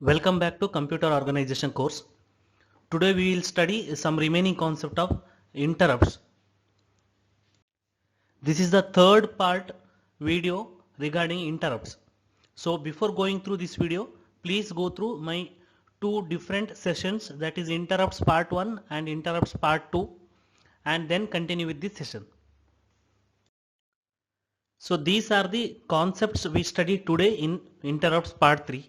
Welcome back to Computer Organization course. Today we will study some remaining concept of interrupts. This is the third part video regarding interrupts. So before going through this video, please go through my two different sessions, that is interrupts part 1 and interrupts part 2, and then continue with this session. So these are the concepts we study today in interrupts part 3.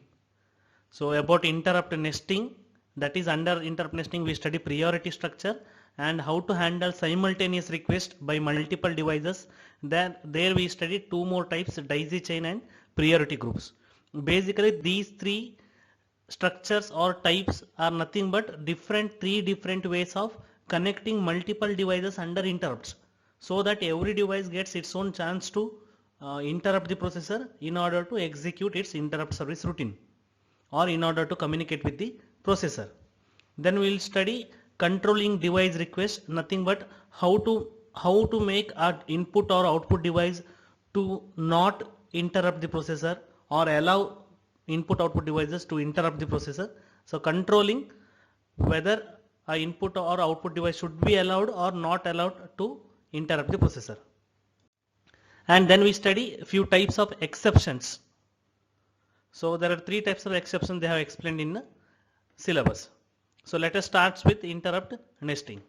So about interrupt nesting, that is under interrupt nesting we study priority structure and how to handle simultaneous request by multiple devices. Then there we study two more types, daisy chain and priority groups. Basically these three structures or types are nothing but three different ways of connecting multiple devices under interrupts, so that every device gets its own chance to interrupt the processor in order to execute its interrupt service routine, or in order to communicate with the processor. Then we will study controlling device request, nothing but how to make an input or output device to not interrupt the processor, or allow input output devices to interrupt the processor. So controlling whether a input or output device should be allowed or not allowed to interrupt the processor. And then we study a few types of exceptions. So there are three types of exceptions they have explained in the syllabus. So let us start with interrupt nesting.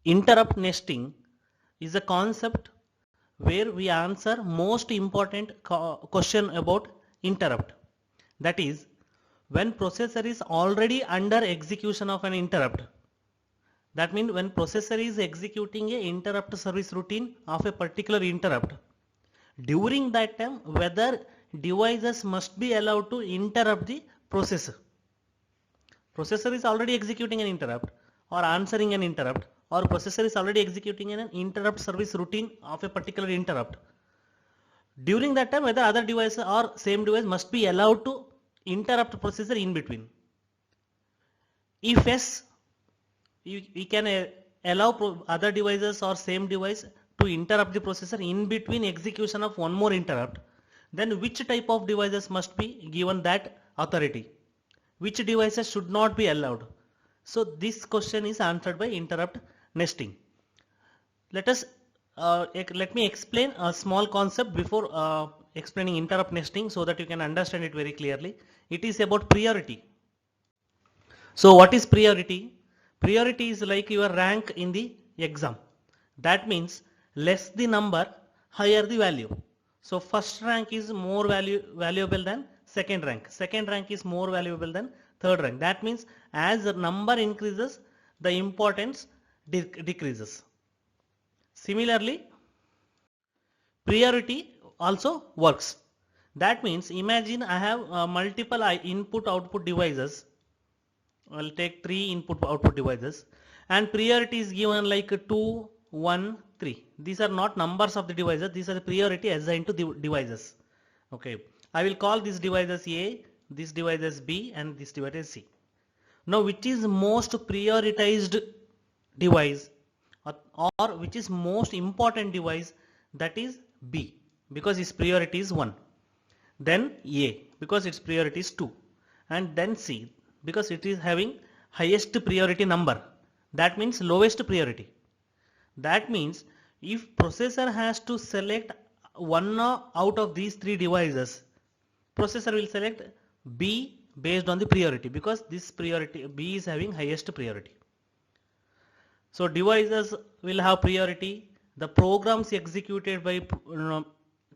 Interrupt nesting is a concept where we answer most important question about interrupt. That is, when processor is already under execution of an interrupt. That means when processor is executing a interrupt service routine of a particular interrupt, during that time whether devices must be allowed to interrupt the processor. Processor is already executing an interrupt or answering an interrupt, or processor is already executing an interrupt service routine of a particular interrupt. During that time whether other device or same device must be allowed to interrupt processor in between. If yes, we can allow other devices or same device to interrupt the processor in between execution of one more interrupt. Then which type of devices must be given that authority? Which devices should not be allowed? So this question is answered by interrupt nesting. Let me explain a small concept before explaining interrupt nesting, so that you can understand it very clearly. It is about priority. So what is priority? Priority is like your rank in the exam. That means less the number, higher the value. So first rank is more valuable than second rank. Second rank is more valuable than third rank. That means as the number increases, the importance decreases. Similarly, priority also works. That means imagine I have multiple input output devices. I'll take 3 input output devices, and priority is given like 2, 1, 3. These are not numbers of the devices, these are the priority assigned to the devices. Okay, I will call this device as A, this device as B, and this device as C. Now which is most prioritized device, or which is most important device? That is B, because its priority is 1. Then A, because its priority is 2. And then C, because it is having highest priority number. That means lowest priority. That means if processor has to select one out of these 3 devices, processor will select B based on the priority, because this priority B is having highest priority. So devices will have priority. The programs executed by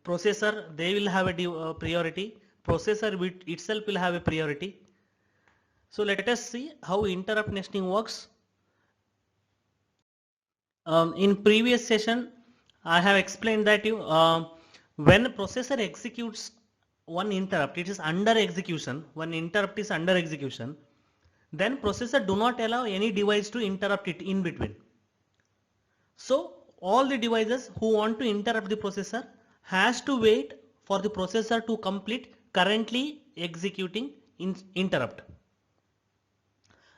processor, they will have a priority. Processor itself will have a priority. So let us see how interrupt nesting works. In previous session, I have explained that when processor executes one interrupt, it is under execution. When interrupt is under execution, then processor do not allow any device to interrupt it in between. So all the devices who want to interrupt the processor has to wait for the processor to complete currently executing interrupt.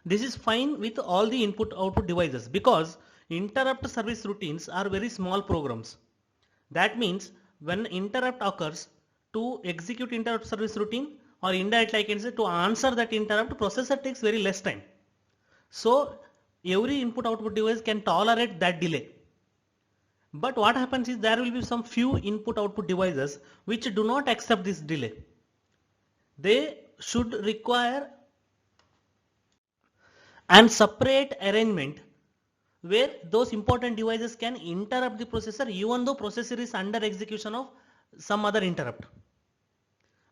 This is fine with all the input output devices because interrupt service routines are very small programs. That means when interrupt occurs, to execute interrupt service routine, or indirectly I can say to answer that interrupt, processor takes very less time. So every input output device can tolerate that delay. But what happens is there will be some few input output devices which do not accept this delay. They should require an separate arrangement where those important devices can interrupt the processor even though processor is under execution of some other interrupt.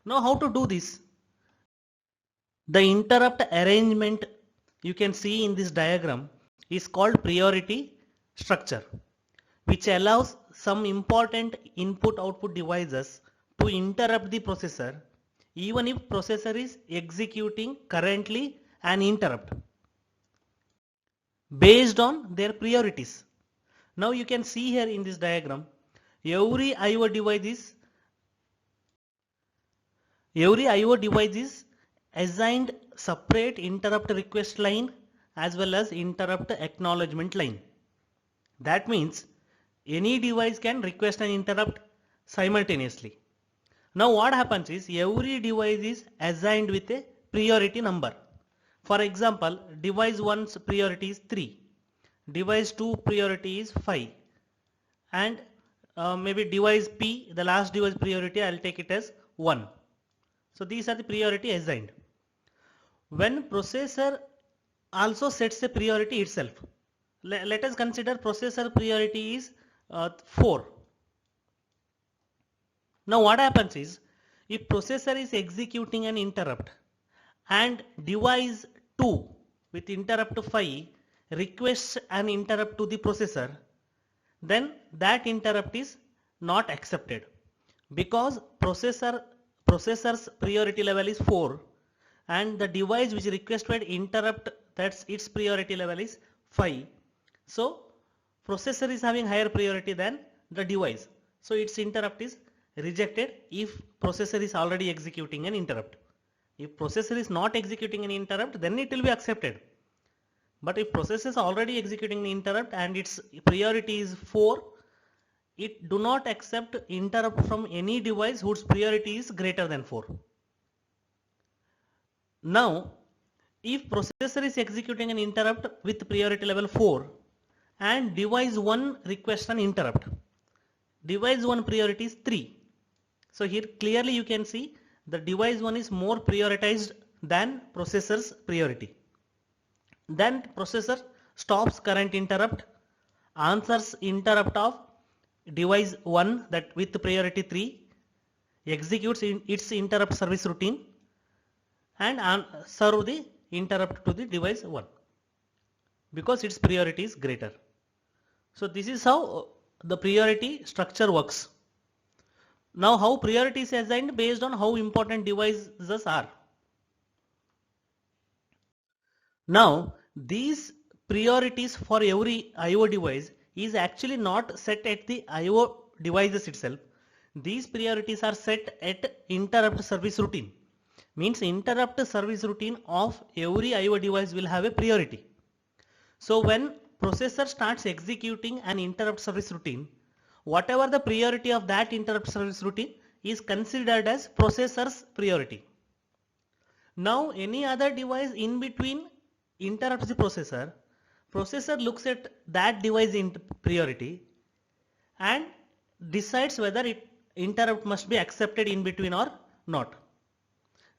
Now how to do this? The interrupt arrangement you can see in this diagram is called priority structure, which allows some important input output devices to interrupt the processor even if processor is executing currently an interrupt based on their priorities. Now you can see here in this diagram, every IO device is assigned separate interrupt request line as well as interrupt acknowledgement line. That means any device can request an interrupt simultaneously. Now what happens is every device is assigned with a priority number. For example, device 1's priority is 3, device 2 priority is 5, and maybe device P, the last device priority, I will take it as 1. So these are the priority assigned. When processor also sets a priority itself, let us consider processor priority is 4. Now what happens is, if processor is executing an interrupt and device 2 with interrupt 5 requests an interrupt to the processor, then that interrupt is not accepted because processor's priority level is 4 and the device which requested interrupt, that's its priority level is 5. So processor is having higher priority than the device, so its interrupt is rejected if processor is already executing an interrupt. If processor is not executing an interrupt, then it will be accepted. But if processor is already executing the interrupt and its priority is 4, it do not accept interrupt from any device whose priority is greater than 4. Now, if processor is executing an interrupt with priority level 4 and device 1 requests an interrupt, device 1 priority is 3. So here clearly you can see the device 1 is more prioritized than processor's priority. Then processor stops current interrupt, answers interrupt of device 1 that with priority 3, executes its interrupt service routine and serve the interrupt to the device 1 because its priority is greater. So this is how the priority structure works. Now how priority is assigned based on how important devices are. Now these priorities for every IO device is actually not set at the IO devices itself. These priorities are set at interrupt service routine. Means interrupt service routine of every IO device will have a priority. So when processor starts executing an interrupt service routine, whatever the priority of that interrupt service routine is considered as processor's priority. Now any other device in between interrupts the processor, processor looks at that device in priority and decides whether interrupt must be accepted in between or not.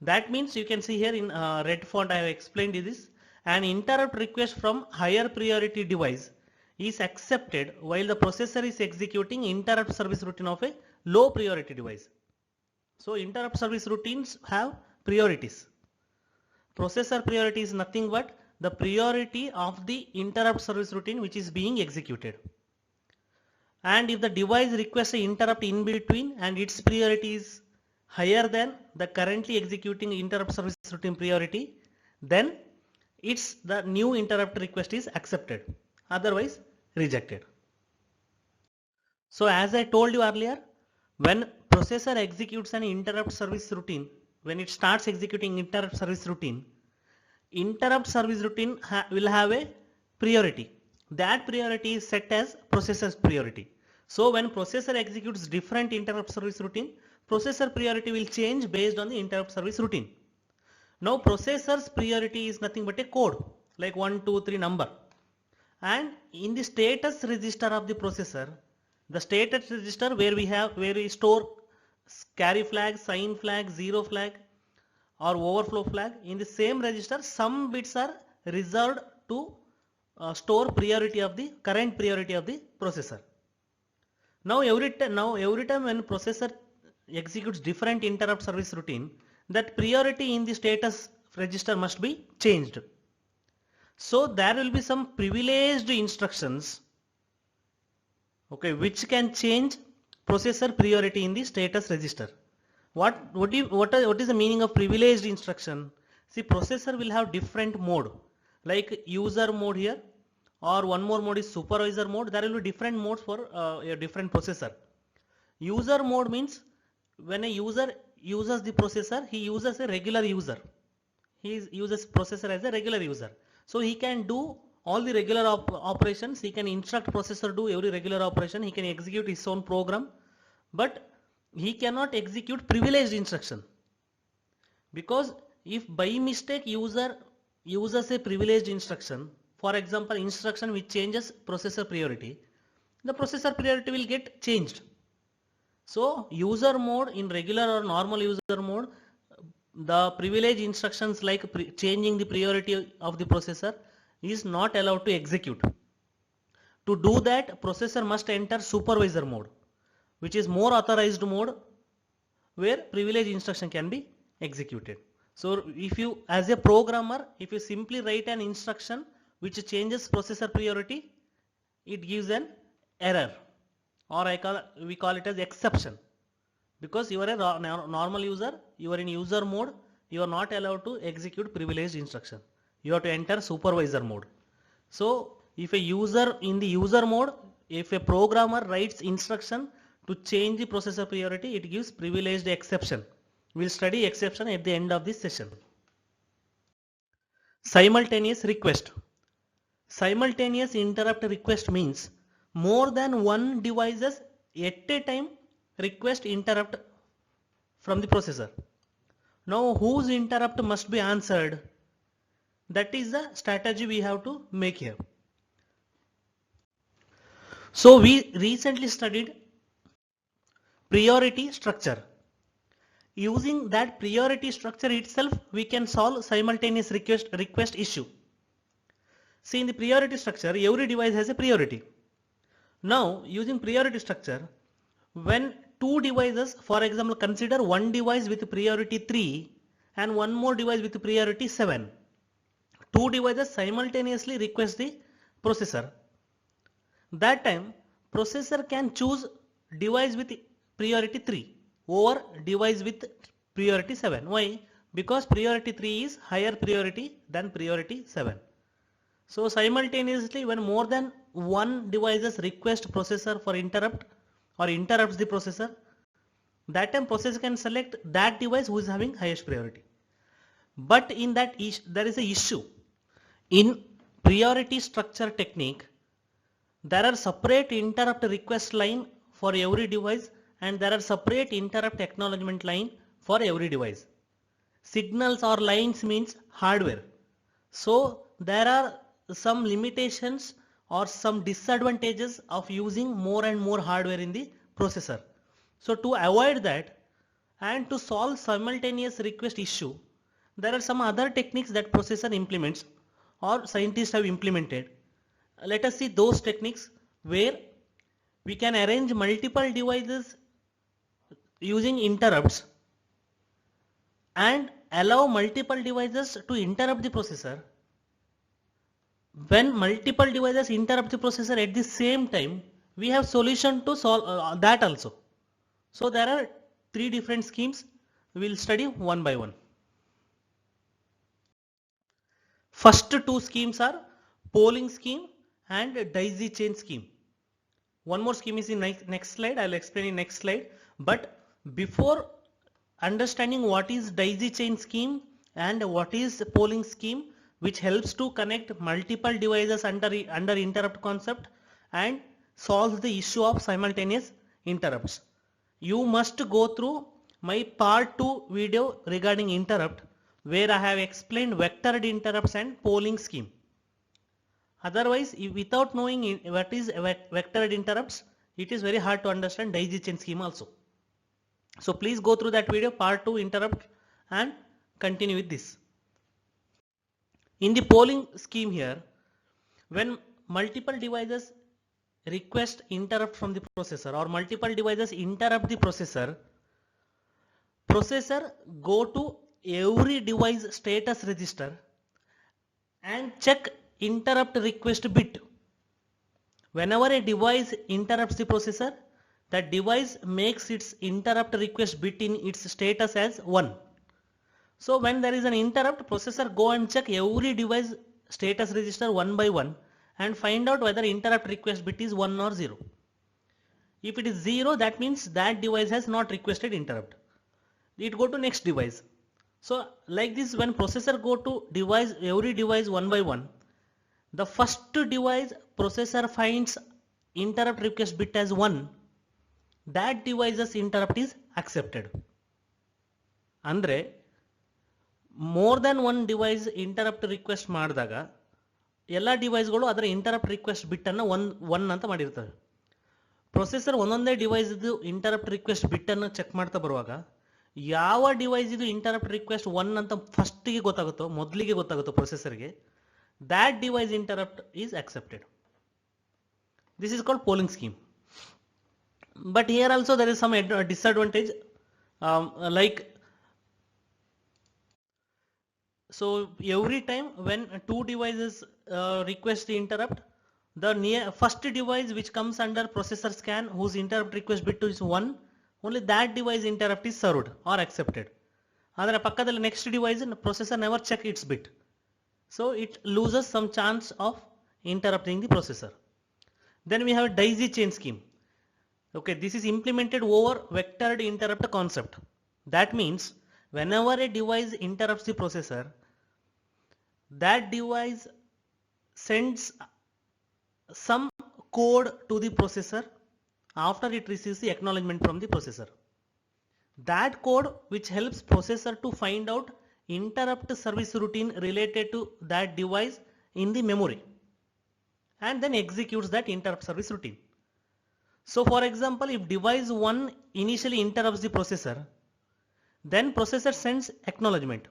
That means you can see here in red font I have explained this. An interrupt request from higher priority device is accepted while the processor is executing interrupt service routine of a low priority device. So interrupt service routines have priorities. Processor priority is nothing but the priority of the interrupt service routine which is being executed. And if the device requests an interrupt in between and its priority is higher than the currently executing interrupt service routine priority, then the new interrupt request is accepted, otherwise rejected. So as I told you earlier, when processor executes an interrupt service routine, when it starts executing interrupt service routine will have a priority. That priority is set as processor's priority. So when processor executes different interrupt service routine, processor priority will change based on the interrupt service routine. Now processor's priority is nothing but a code like 1, 2, 3 number, and in the status register of the processor, the status register where we store carry flag, sign flag, zero flag or overflow flag, in the same register some bits are reserved to store current priority of the processor. Now every time when processor executes different interrupt service routine, that priority in the status register must be changed. So there will be some privileged instructions, okay, which can change processor priority in the status register. What is the meaning of privileged instruction? See, processor will have different mode, like user mode here, or one more mode is supervisor mode. There will be different modes for a different processor. User mode means when a user uses the processor, he uses a regular user. He uses processor as a regular user. So he can do all the regular operations. He can instruct processor do every regular operation. He can execute his own program, but he cannot execute privileged instruction, because if by mistake user uses a privileged instruction, for example instruction which changes processor priority, the processor priority will get changed. So user mode, in regular or normal user mode, the privileged instructions like changing the priority of the processor is not allowed to execute. To do that, processor must enter supervisor mode, which is more authorized mode where privileged instruction can be executed. So if you, as a programmer, if you simply write an instruction which changes processor priority, it gives an error, or we call it as exception, because you are a normal user, you are in user mode, you are not allowed to execute privileged instruction. You have to enter supervisor mode. So if a user in the user mode, if a programmer writes instruction to change the processor priority, it gives privileged exception. We'll study exception at the end of this session. Simultaneous request. Simultaneous interrupt request means more than one devices at a time request interrupt from the processor. Now whose interrupt must be answered? That is the strategy we have to make here. So we recently studied priority structure. Using that priority structure itself, we can solve simultaneous request issue. See, in the priority structure, every device has a priority. Now using priority structure, when two devices, for example, consider one device with priority 3 and one more device with priority 7. Two devices simultaneously request the processor. That time processor can choose device with priority 3 over device with priority 7. Why? Because priority 3 is higher priority than priority 7. So simultaneously, when more than one devices request processor for interrupt or interrupts the processor, that time processor can select that device who is having highest priority. But in that there is a issue. In priority structure technique, there are separate interrupt request line for every device, and there are separate interrupt acknowledgement line for every device. Signals or lines means hardware. So there are some limitations or some disadvantages of using more and more hardware in the processor. So to avoid that and to solve simultaneous request issue, there are some other techniques that processor implements or scientists have implemented. Let us see those techniques where we can arrange multiple devices using interrupts and allow multiple devices to interrupt the processor. When multiple devices interrupt the processor at the same time, we have solution to solve that also. So there are three different schemes. We will study one by one. First two schemes are polling scheme and daisy chain scheme. One more scheme is in next slide. I will explain in next slide. But Before understanding what is daisy chain scheme and what is polling scheme, which helps to connect multiple devices under interrupt concept and solves the issue of simultaneous interrupts, you must go through my part 2 video regarding interrupt, where I have explained vectored interrupts and polling scheme. Otherwise, without knowing what is vectored interrupts, it is very hard to understand daisy chain scheme also. So please go through that video, part 2 interrupt, and continue with this. In the polling scheme here, when multiple devices request interrupt from the processor or multiple devices interrupt the processor, processor go to every device status register and check interrupt request bit. Whenever a device interrupts the processor, that device makes its interrupt request bit in its status as 1. So when there is an interrupt, processor go and check every device status register one by one and find out whether interrupt request bit is 1 or 0. If it is 0, that means that device has not requested interrupt. It go to next device. So like this, when processor go to every device one by one, the first device processor finds interrupt request bit as 1, that device's interrupt is accepted. Andre more than one device interrupt request ಮಾಡಿದಾಗ ಎಲ್ಲ ಡಿವೈಸ್ಗಳು ಅದರ interrupt request ಬಿಟ್ ಅನ್ನು one ಅಂತ ಮಾಡಿರ್ತವೆ. Processor ಒಂದೊಂದೇ device ಇದು interrupt request ಬಿಟ್ ಅನ್ನು check ಮಾಡ್ತಾ ಬರುವಾಗ ಯಾವ ಡಿವೈಸ್ ಇದು ಇಂಟರಪ್ಟ್ ರಿಕ್ವೆಸ್ಟ್ 1 ಅಂತ ಫಸ್ಟಿಗೆ ಗೊತ್ತಾಗುತ್ತೋ, ಮೊದಲಿಗೆ ಗೊತ್ತಾಗುತ್ತೋ ಪ್ರೊಸೆಸರ್ಗೆ, that device interrupt is accepted. This is called polling scheme. But here also there is some disadvantage, like so every time when two devices request the interrupt, the first device which comes under processor scan whose interrupt request bit is 1, only that device interrupt is served or accepted. Adara pakkadalli next device processor never check its bit, so it loses some chance of interrupting the processor. Then we have daisy chain scheme. Okay, this is implemented over vectored interrupt concept. That means whenever a device interrupts the processor, that device sends some code to the processor after it receives the acknowledgement from the processor. That code which helps processor to find out interrupt service routine related to that device in the memory and then executes that interrupt service routine. So for example, if device 1 initially interrupts the processor, then processor sends acknowledgement.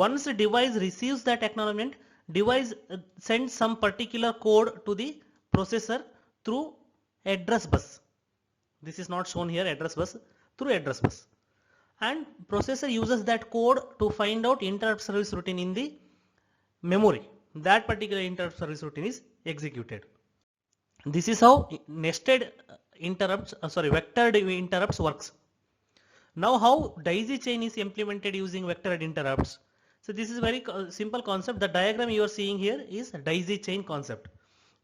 Once the device receives that acknowledgement, device sends some particular code to the processor through address bus. This is not shown here, address bus, through address bus. And processor uses that code to find out interrupt service routine in the memory. That particular interrupt service routine is executed. This is how nested interrupts, vectored interrupts works. Now how daisy chain is implemented using vectored interrupts. So this is very simple concept. The diagram you are seeing here is daisy chain concept.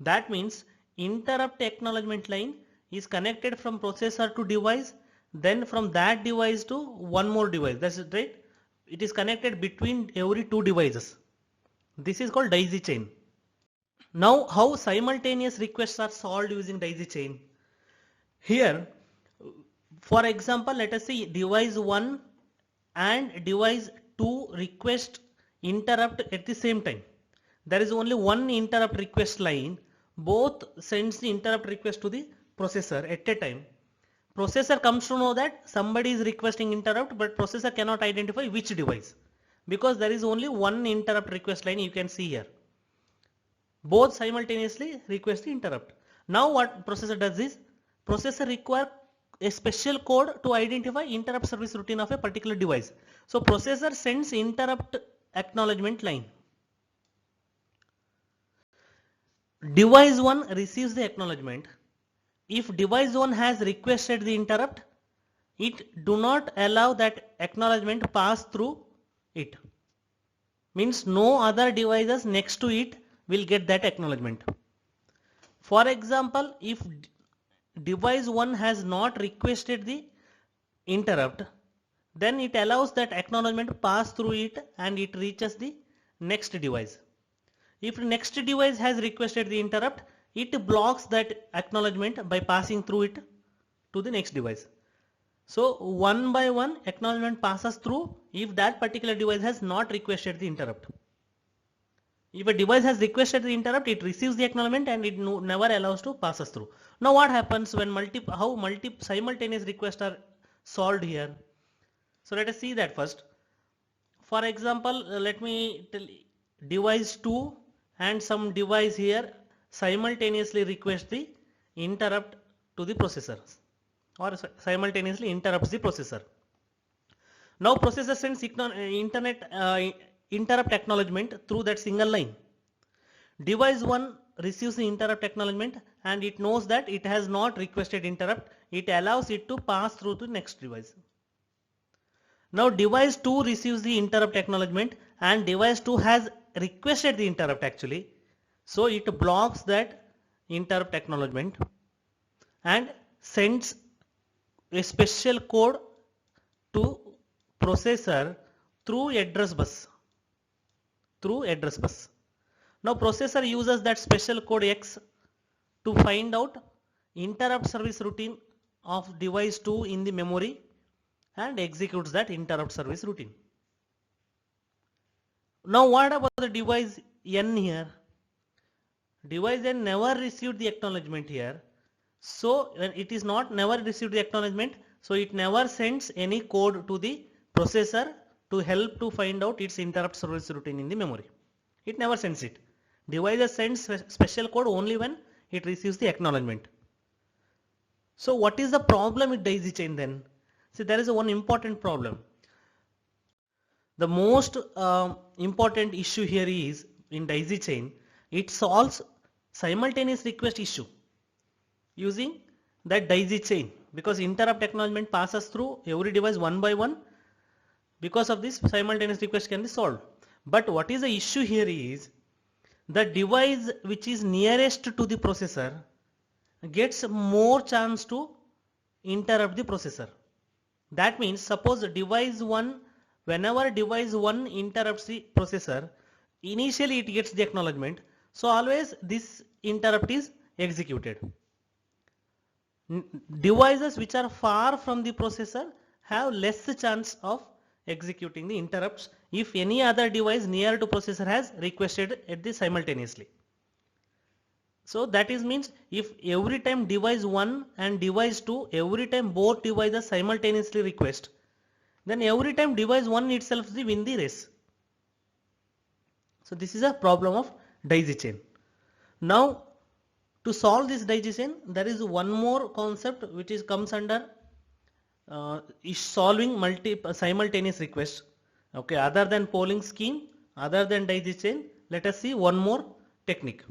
That means interrupt acknowledgement line is connected from processor to device, then from that device to one more device. That's right. It is connected between every two devices. This is called daisy chain. Now how simultaneous requests are solved using daisy chain. Here, for example, let us say device 1 and device 2 request interrupt at the same time. There is only one interrupt request line. Both sends the interrupt request to the processor at a time. Processor comes to know that somebody is requesting interrupt, but processor cannot identify which device because there is only one interrupt request line you can see here. Both simultaneously request the interrupt. Now what processor does is, processor require a special code to identify interrupt service routine of a particular device. So processor sends interrupt acknowledgement line. Device 1 receives the acknowledgement. If device 1 has requested the interrupt, it do not allow that acknowledgement pass through it. Means no other devices next to it will get that acknowledgement. For example, if device 1 has not requested the interrupt, then it allows that acknowledgement pass through it and it reaches the next device. If next device has requested the interrupt, it blocks that acknowledgement by passing through it to the next device. So one by one acknowledgement passes through if that particular device has not requested the interrupt. If a device has requested the interrupt, it receives the acknowledgement and it never allows to pass us through. Now what happens when simultaneous requests are solved here? So let us see that first. For example, let me tell device 2 and some device here simultaneously request the interrupt to the processor or simultaneously interrupts the processor. Now processor sends interrupt acknowledgement through that single line. Device 1 receives the interrupt acknowledgement and it knows that it has not requested interrupt. It allows it to pass through to next device. Now device 2 receives the interrupt acknowledgement and device 2 has requested the interrupt actually. So it blocks that interrupt acknowledgement and sends a special code to processor through address bus. Now processor uses that special code X to find out interrupt service routine of device 2 in the memory and executes that interrupt service routine. Now what about the device N here? Device N never received the acknowledgement here. So when it is never received the acknowledgement, so it never sends any code to the processor to help to find out its interrupt service routine in the memory. It never sends it. Device sends special code only when it receives the acknowledgement. So what is the problem with daisy chain then? See, there is one important problem. The most important issue here is in daisy chain, it solves simultaneous request issue using that daisy chain because interrupt acknowledgement passes through every device one by one. Because of this, simultaneous request can be solved. But what is the issue here is the device which is nearest to the processor gets more chance to interrupt the processor. That means suppose device 1, whenever device 1 interrupts the processor, initially it gets the acknowledgement. So always this interrupt is executed. Devices which are far from the processor have less chance of executing the interrupts if any other device near to processor has requested at the simultaneously. So that is means if every time device 1 and device 2, every time both devices simultaneously request, then every time device 1 itself will win the race. So this is a problem of daisy chain. Now to solve this daisy chain, there is one more concept which comes under is solving simultaneous requests. Okay, other than polling scheme, other than daisy chain, let us see one more technique.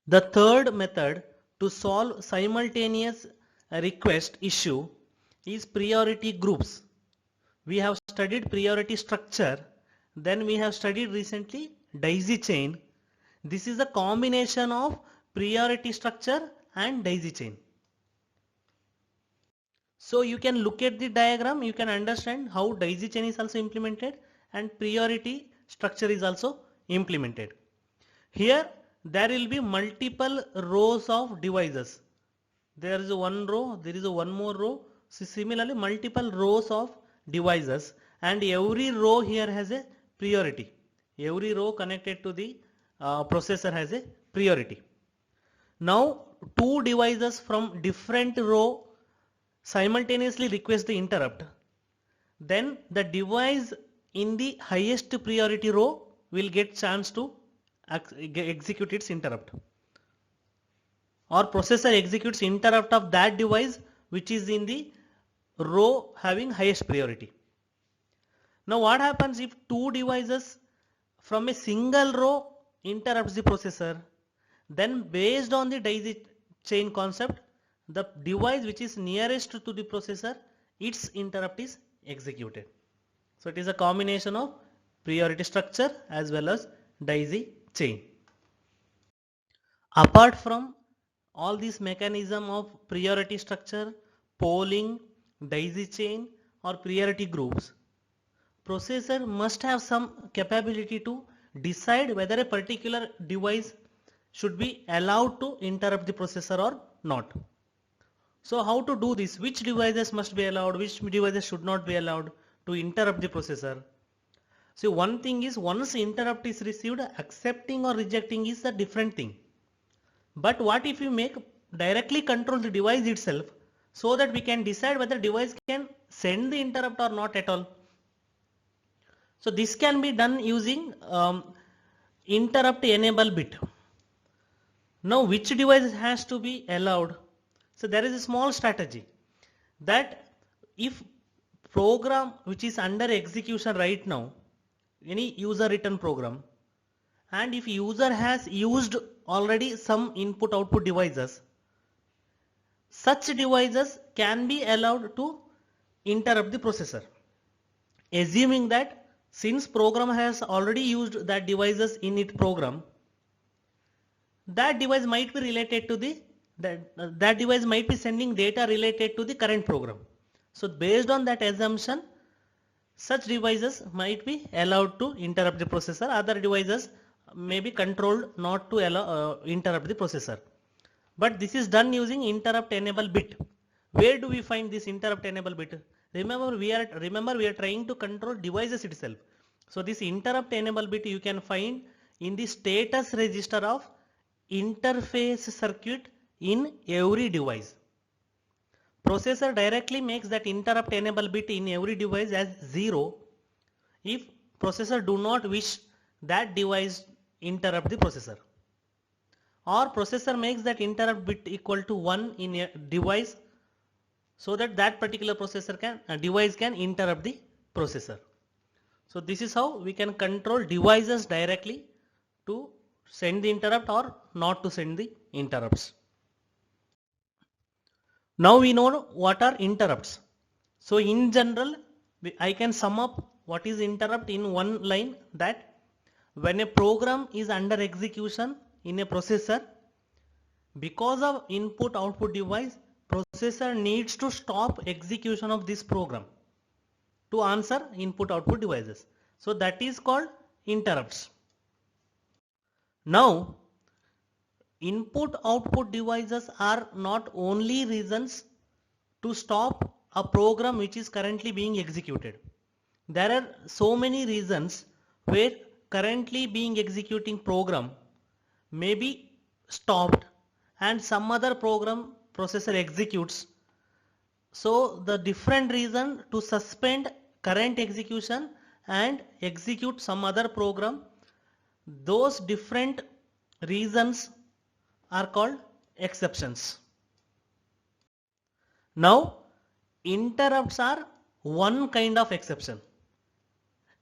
The third method to solve simultaneous request issue is priority groups. We have studied priority structure, then we have studied recently daisy chain. This is a combination of priority structure and daisy chain. So you can look at the diagram, you can understand how daisy chain is also implemented and priority structure is also implemented. Here there will be multiple rows of devices. There is one row, there is one more row. So similarly multiple rows of devices and every row here has a priority. Every row connected to the processor has a priority. Now two devices from different row simultaneously request the interrupt, then the device in the highest priority row will get chance to execute its interrupt, or processor executes interrupt of that device which is in the row having highest priority. Now what happens if two devices from a single row interrupts the processor? Then based on the daisy chain concept, the device which is nearest to the processor, its interrupt is executed. So it is a combination of priority structure as well as daisy chain. Apart from all this mechanism of priority structure, polling, daisy chain or priority groups, processor must have some capability to decide whether a particular device should be allowed to interrupt the processor or not. So how to do this? Which devices must be allowed, which devices should not be allowed to interrupt the processor? So one thing is, once interrupt is received, accepting or rejecting is a different thing. But what if you make directly control the device itself so that we can decide whether device can send the interrupt or not at all? So this can be done using interrupt enable bit. Now which device has to be allowed? So there is a small strategy that if program which is under execution right now, any user written program, and if user has used already some input output devices, such devices can be allowed to interrupt the processor, assuming that since program has already used that devices in its program, that device might be related to the that device might be sending data related to the current program. So based on that assumption, such devices might be allowed to interrupt the processor. Other devices may be controlled not to allow interrupt the processor. But this is done using interrupt enable bit. Where do we find this interrupt enable bit? Remember we are trying to control devices itself. So this interrupt enable bit you can find in the status register of interface circuit in every device. Processor directly makes that interrupt enable bit in every device as 0 if processor do not wish that device interrupt the processor, or processor makes that interrupt bit equal to 1 in a device so that that particular processor device can interrupt the processor. So this is how we can control devices directly to send the interrupt or not to send the interrupts. Now we know what are interrupts. So in general, I can sum up what is interrupt in one line, that when a program is under execution in a processor, because of input output device, processor needs to stop execution of this program to answer input output devices. So that is called interrupts. Now input output devices are not only reasons to stop a program which is currently being executed. There are so many reasons where currently being executing program may be stopped and some other program processor executes. So the different reason to suspend current execution and execute some other program, those different reasons are called exceptions. Now interrupts are one kind of exception.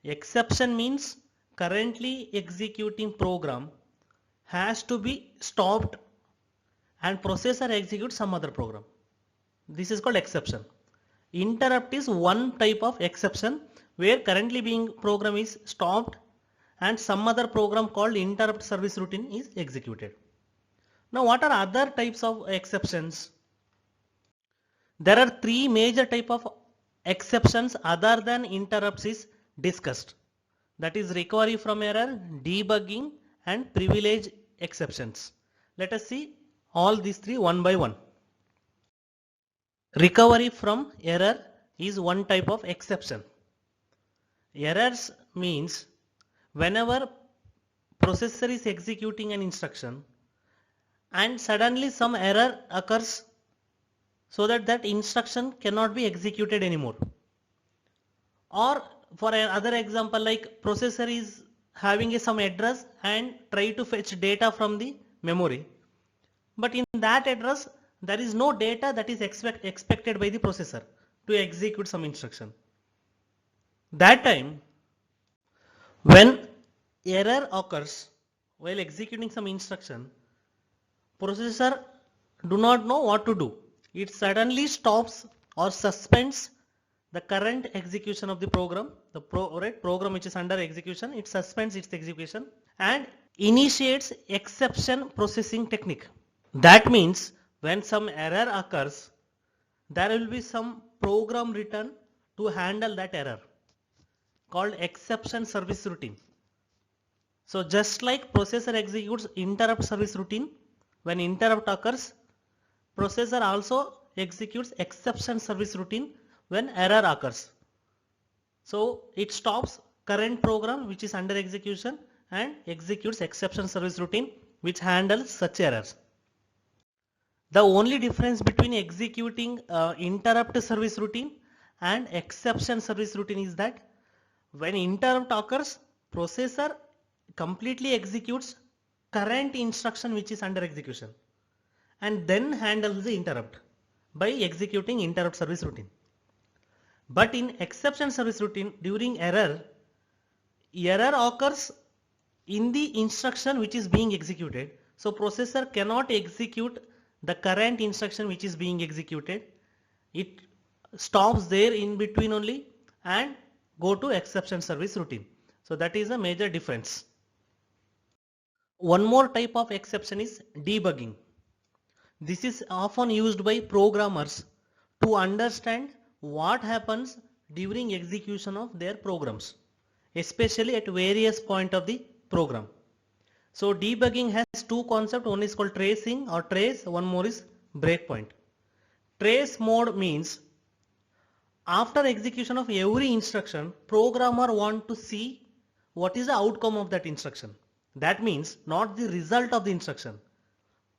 Exception means currently executing program has to be stopped and processor executes some other program. This is called exception. Interrupt is one type of exception where currently being program is stopped and some other program called interrupt service routine is executed. Now what are other types of exceptions? There are three major type of exceptions other than interrupts is discussed. That is recovery from error, debugging and privilege exceptions. Let us see all these three one by one. Recovery from error is one type of exception. Errors means whenever processor is executing an instruction and suddenly some error occurs so that that instruction cannot be executed anymore. Or for another example, like processor is having some address and try to fetch data from the memory, but in that address there is no data that is expected by the processor to execute some instruction. That time when error occurs while executing some instruction, processor do not know what to do. It suddenly stops or suspends the current execution of the program, the program which is under execution, it suspends its execution and initiates exception processing technique. That means when some error occurs, there will be some program written to handle that error called exception service routine. So just like processor executes interrupt service routine, when interrupt occurs, processor also executes exception service routine when error occurs. So it stops current program which is under execution and executes exception service routine which handles such errors. The only difference between executing interrupt service routine and exception service routine is that when interrupt occurs, processor completely executes current instruction which is under execution and then handles the interrupt by executing interrupt service routine. But in exception service routine, during error occurs in the instruction which is being executed. So processor cannot execute the current instruction which is being executed. It stops there in between only and go to exception service routine. So that is a major difference. One more type of exception is debugging. This is often used by programmers to understand what happens during execution of their programs, especially at various points of the program. So debugging has two concepts. One is called tracing or trace, one more is breakpoint. Trace mode means after execution of every instruction, programmer want to see what is the outcome of that instruction. That means not the result of the instruction.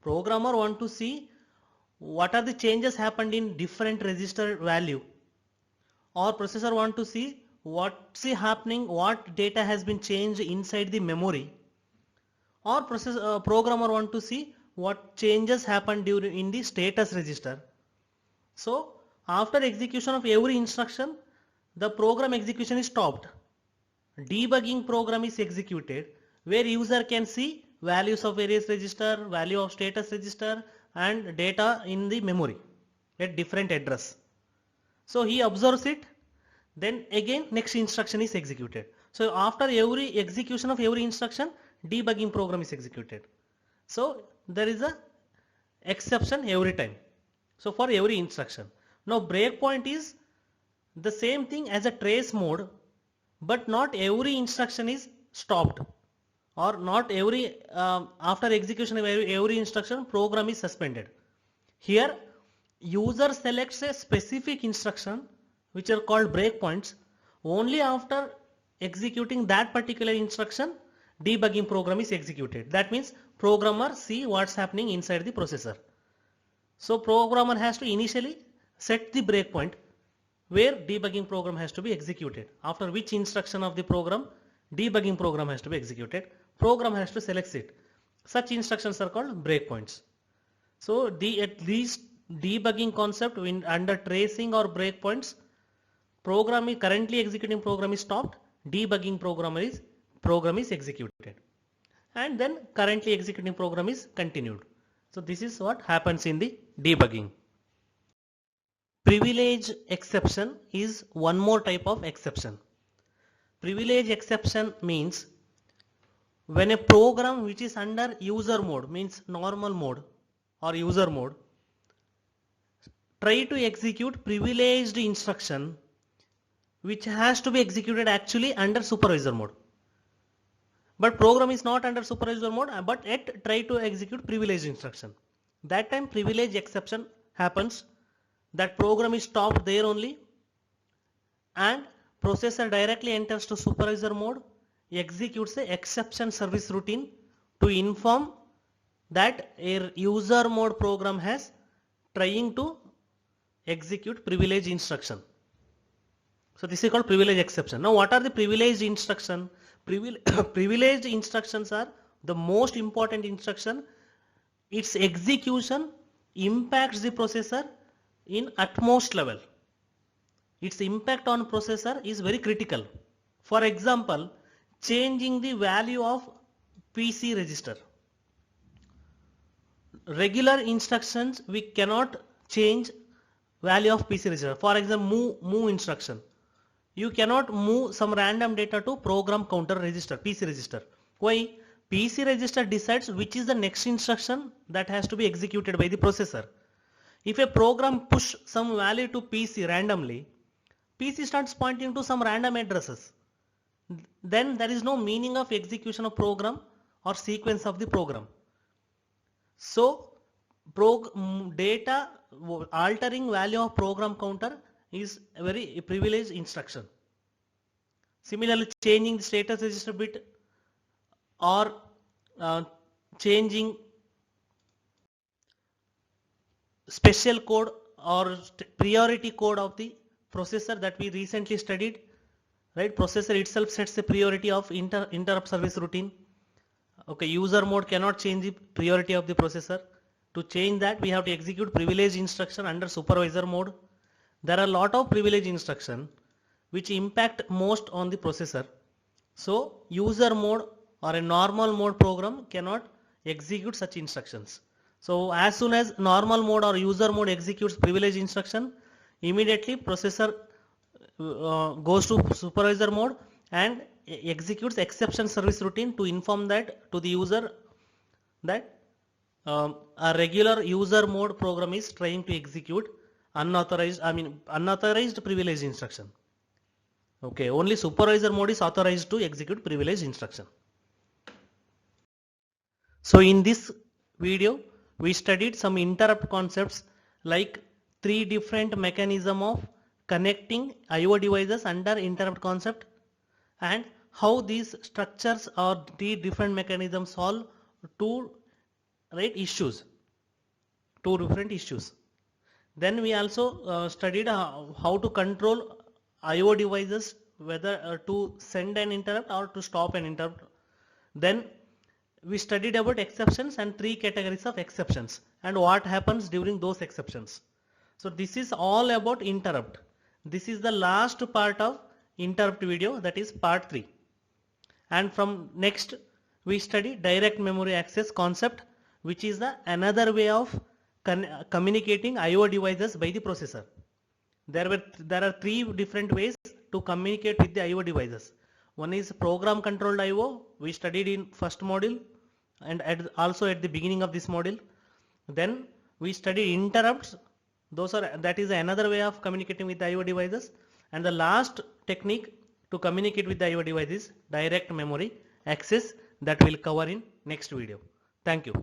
Programmer want to see what are the changes happened in different register value, or processor want to see what's happening, what data has been changed inside the memory, or programmer want to see what changes happened during in the status register. So after execution of every instruction, the program execution is stopped. Debugging program is executed where user can see values of various register, value of status register and data in the memory at different address. So he observes it, then again next instruction is executed. So after every execution of every instruction, debugging program is executed. So there is a exception every time. So for every instruction. Now breakpoint is the same thing as a trace mode, but not every instruction is stopped, or not every after execution of every instruction program is suspended. Here user selects a specific instruction which are called breakpoints. Only after executing that particular instruction, debugging program is executed. That means programmer see what's happening inside the processor. So programmer has to initially set the breakpoint where debugging program has to be executed. After which instruction of the program, debugging program has to be executed. Program has to select it. Such instructions are called breakpoints. So at least debugging concept under tracing or breakpoints, currently executing program is stopped, debugging program is executed, and then currently executing program is continued. So this is what happens in the debugging. Privilege exception is one more type of exception. Privilege exception means when a program which is under user mode, means normal mode or user mode, try to execute privileged instruction which has to be executed actually under supervisor mode. But program is not under supervisor mode, but yet try to execute privileged instruction. That time privilege exception happens. That program is stopped there only, and processor directly enters to supervisor mode, executes the exception service routine to inform that a user mode program has trying to execute privileged instruction. So this is called privilege exception. Now what are the privileged instruction? Privileged instructions are the most important instruction. Its execution impacts the processor in utmost level. Its impact on processor is very critical. For example, changing the value of PC register. Regular instructions we cannot change value of PC register. For example, move instruction. You cannot move some random data to program counter register, PC register. Why? PC register decides which is the next instruction that has to be executed by the processor. If a program push some value to PC randomly, PC starts pointing to some random addresses. Then there is no meaning of execution of program or sequence of the program. So data altering value of program counter is a very privileged instruction. Similarly, changing the status register bit or changing special code or priority code of the processor that we recently studied, right? Processor itself sets the priority of interrupt service routine. Okay, user mode cannot change the priority of the processor. To change that, we have to execute privilege instruction under supervisor mode. There are a lot of privilege instruction which impact most on the processor. So user mode or a normal mode program cannot execute such instructions. So as soon as normal mode or user mode executes privilege instruction, immediately processor goes to supervisor mode and executes exception service routine to inform that to the user that a regular user mode program is trying to execute unauthorized privilege instruction. Okay, only supervisor mode is authorized to execute privilege instruction. So in this video, we studied some interrupt concepts like 3 different mechanism of connecting IO devices under interrupt concept and how these structures or the different mechanisms solve two different issues. Then we also studied how to control IO devices, whether to send an interrupt or to stop an interrupt. Then we studied about exceptions and 3 categories of exceptions and what happens during those exceptions. So this is all about interrupt. This is the last part of interrupt video, that is part 3. And from next we study direct memory access concept, which is another way of communicating IO devices by the processor. There are 3 different ways to communicate with the IO devices. One is program controlled IO, we studied in first module and also at the beginning of this module. Then we study interrupts. That is another way of communicating with the IO devices. And the last technique to communicate with the IO device is direct memory access, that will cover in next video. Thank you.